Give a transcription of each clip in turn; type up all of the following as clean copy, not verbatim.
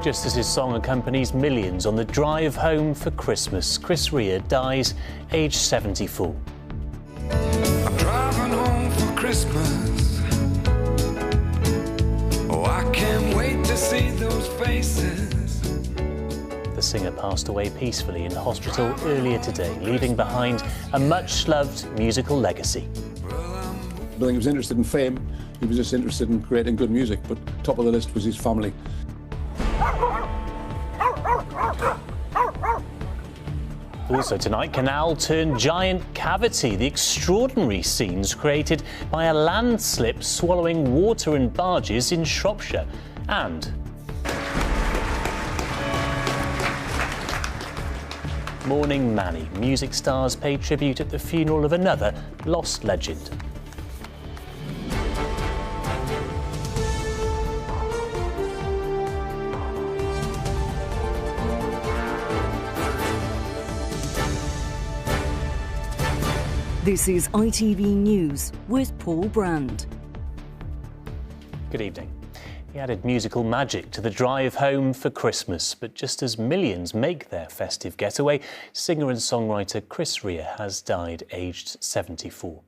Just as his song accompanies millions on the drive home for Christmas, Chris Rea dies, aged 74. I'm driving home for Christmas. Oh, I can't wait to see those faces. The singer passed away peacefully in hospital earlier today, leaving behind a much-loved musical legacy. I don't think he was interested in fame, he was just interested in creating good music, but top of the list was his family. Also tonight, Canal turned giant cavity, the extraordinary scenes created by a landslip swallowing water and barges in Shropshire. And mourning Manny. Music stars paid tribute at the funeral of another lost legend. This is ITV News with Paul Brand. Good evening. He added musical magic to the drive home for Christmas, but just as millions make their festive getaway, singer and songwriter Chris Rea has died, aged 74.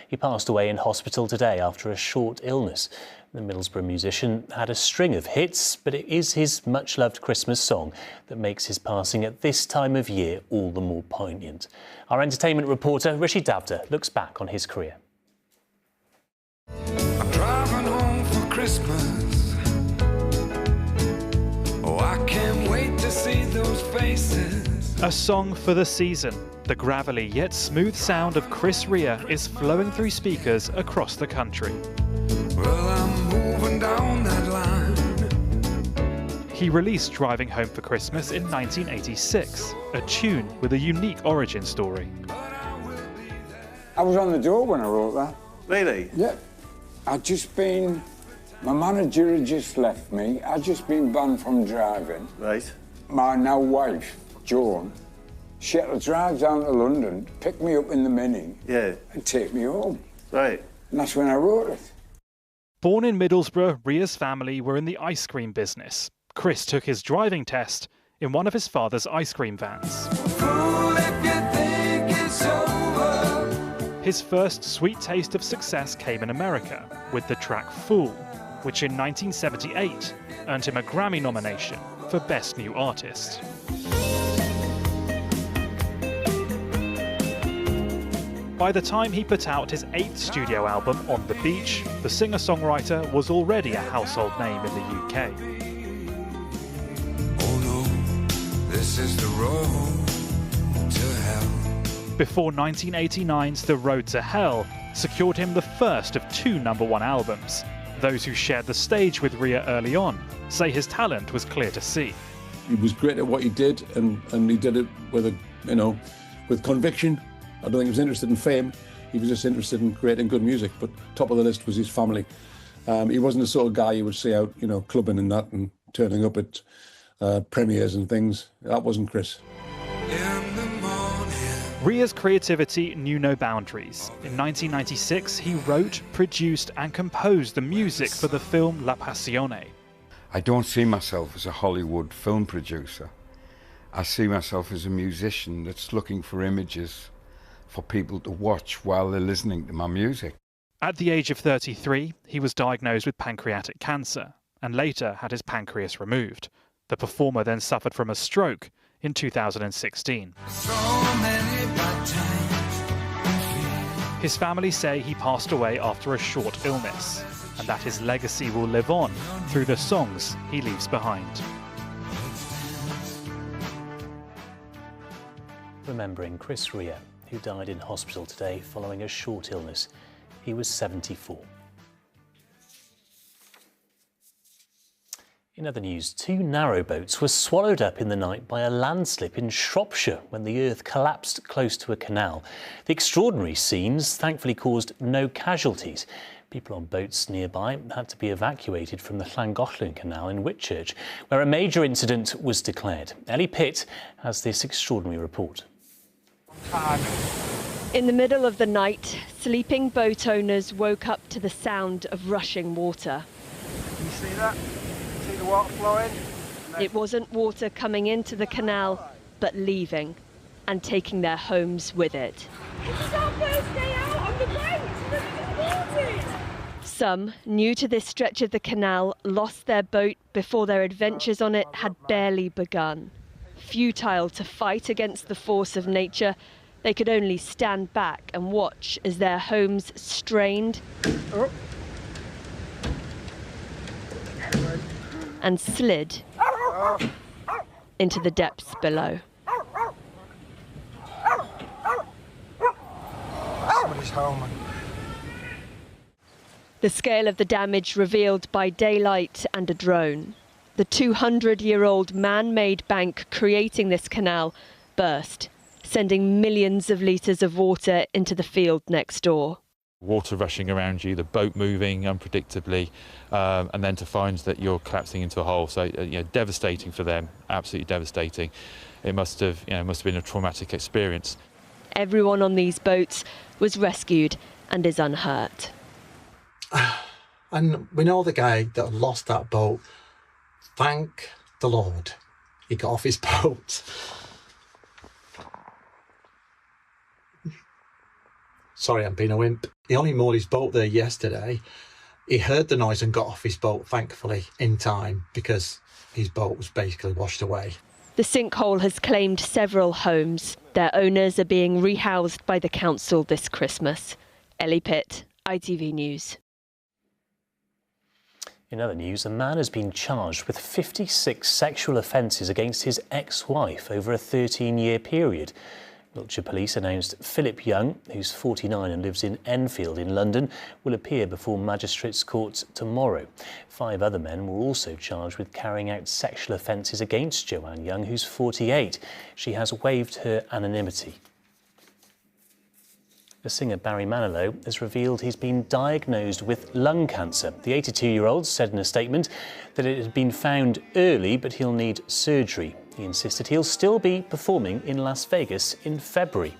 He passed away in hospital today after a short illness. The Middlesbrough musician had a string of hits, but it is his much-loved Christmas song that makes his passing at this time of year all the more poignant. Our entertainment reporter, Rishi Davda, looks back on his career. I'm driving home for Christmas. Oh, I can't wait to see those faces. A song for the season. The gravelly yet smooth sound of Chris Rea is flowing through speakers across the country. Well, I'm moving down that line. He released Driving Home for Christmas in 1986, a tune with a unique origin story. I was on the door when I wrote that. Really? Yeah. My manager had just left me. I'd just been banned from driving. Right. My now wife, Joan, she had to drive down to London, pick me up in the Mini, Yeah. and take me home. Right. And that's when I wrote it. Born in Middlesbrough, Rea's family were in the ice cream business. Chris took his driving test in one of his father's ice cream vans. Fool if you think it's over. His first sweet taste of success came in America with the track Fool, which in 1978 earned him a Grammy nomination for Best New Artist. By the time he put out his 8th studio album, On the Beach, the singer-songwriter was already a household name in the UK. Oh no, this is the road to hell. Before 1989's The Road to Hell secured him the first of 2 #1 albums. Those who shared the stage with Rea early on say his talent was clear to see. He was great at what he did, and he did it with with conviction. I don't think he was interested in fame, he was just interested in creating good music, but top of the list was his family. He wasn't the sort of guy you would see out, clubbing and that and turning up at premieres and things. That wasn't Chris. In the morning. Rea's creativity knew no boundaries. In 1996, he wrote, produced and composed the music for the film La Passione. I don't see myself as a Hollywood film producer. I see myself as a musician that's looking for images for people to watch while they're listening to my music. At the age of 33, he was diagnosed with pancreatic cancer and later had his pancreas removed. The performer then suffered from a stroke in 2016. So many bad times. His family say he passed away after a short illness and that his legacy will live on through the songs he leaves behind. Remembering Chris Rea, who died in hospital today following a short illness. He was 74. In other news, 2 narrowboats were swallowed up in the night by a landslip in Shropshire when the earth collapsed close to a canal. The extraordinary scenes thankfully caused no casualties. People on boats nearby had to be evacuated from the Llangollen Canal in Whitchurch, where a major incident was declared. Ellie Pitt has this extraordinary report. In the middle of the night, sleeping boat owners woke up to the sound of rushing water. You see that? See the water flowing? And It wasn't water coming into the canal, but leaving and taking their homes with it. This is our first day out on the boat. Look at the water. Some, new to this stretch of the canal, lost their boat before their adventures on it had barely begun. Futile to fight against the force of nature, they could only stand back and watch as their homes strained and slid into the depths below. Somebody's home. The scale of the damage revealed by daylight and a drone. The 200-year-old man-made bank creating this canal burst, sending millions of litres of water into the field next door. Water rushing around you, the boat moving unpredictably, and then to find that you're collapsing into a hole. So, devastating for them, absolutely devastating. It must have been a traumatic experience. Everyone on these boats was rescued and is unhurt. And we know the guy that lost that boat. Thank the Lord, he got off his boat. Sorry, I'm being a wimp. He only moored his boat there yesterday. He heard the noise and got off his boat, thankfully, in time, because his boat was basically washed away. The sinkhole has claimed several homes. Their owners are being rehoused by the council this Christmas. Ellie Pitt, ITV News. In other news, a man has been charged with 56 sexual offences against his ex-wife over a 13-year period. Wiltshire Police announced Philip Young, who's 49 and lives in Enfield in London, will appear before magistrates' courts tomorrow. 5 other men were also charged with carrying out sexual offences against Joanne Young, who's 48. She has waived her anonymity. The singer Barry Manilow has revealed he's been diagnosed with lung cancer. The 82-year-old said in a statement that it had been found early, but he'll need surgery. He insisted he'll still be performing in Las Vegas in February.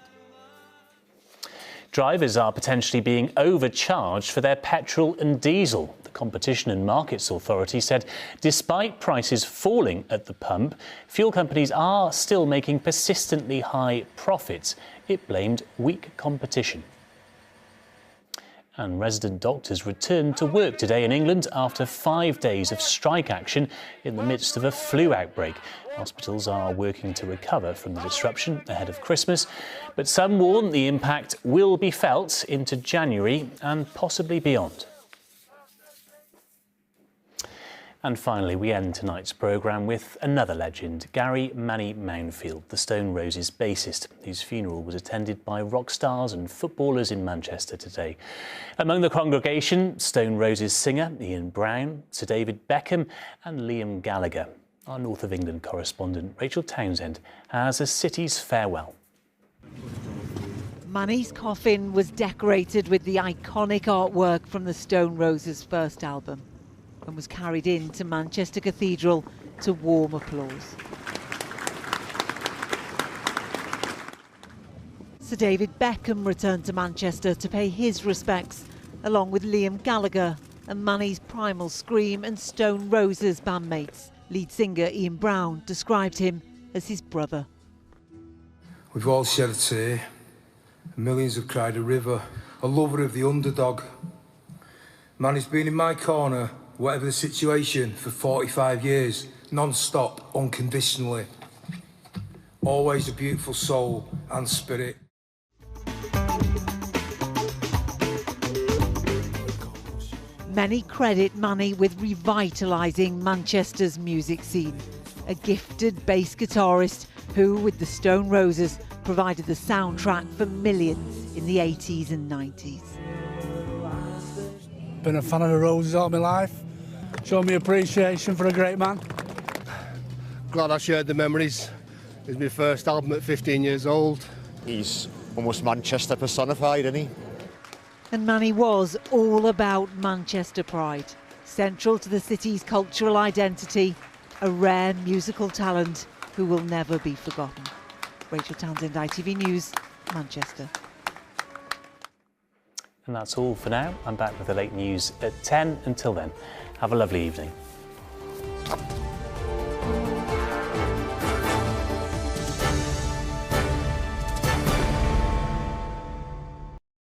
Drivers are potentially being overcharged for their petrol and diesel. The Competition and Markets Authority said despite prices falling at the pump, fuel companies are still making persistently high profits. It blamed weak competition. And resident doctors returned to work today in England after 5 days of strike action in the midst of a flu outbreak. Hospitals are working to recover from the disruption ahead of Christmas, but some warn the impact will be felt into January and possibly beyond. And finally, we end tonight's programme with another legend, Manny Moundfield, the Stone Roses bassist, whose funeral was attended by rock stars and footballers in Manchester today. Among the congregation, Stone Roses singer Ian Brown, Sir David Beckham and Liam Gallagher. Our North of England correspondent Rachel Townsend has a city's farewell. Manny's coffin was decorated with the iconic artwork from the Stone Roses' first album and was carried into Manchester Cathedral to warm applause. Sir David Beckham returned to Manchester to pay his respects, along with Liam Gallagher and Manny's Primal Scream and Stone Roses bandmates. Lead singer Ian Brown described him as his brother. We've all shed a tear, millions have cried a river, a lover of the underdog. Manny's been in my corner, whatever the situation, for 45 years, non-stop, unconditionally. Always a beautiful soul and spirit. Many credit Manny with revitalising Manchester's music scene. A gifted bass guitarist who, with the Stone Roses, provided the soundtrack for millions in the 80s and 90s. Been a fan of the Roses all my life. Shown me appreciation for a great man. Glad I shared the memories. It was my first album at 15 years old. He's almost Manchester personified, isn't he? And Manny was all about Manchester pride, central to the city's cultural identity, a rare musical talent who will never be forgotten. Rachel Townsend, ITV News, Manchester. And that's all for now. I'm back with the late news at 10. Until then, have a lovely evening.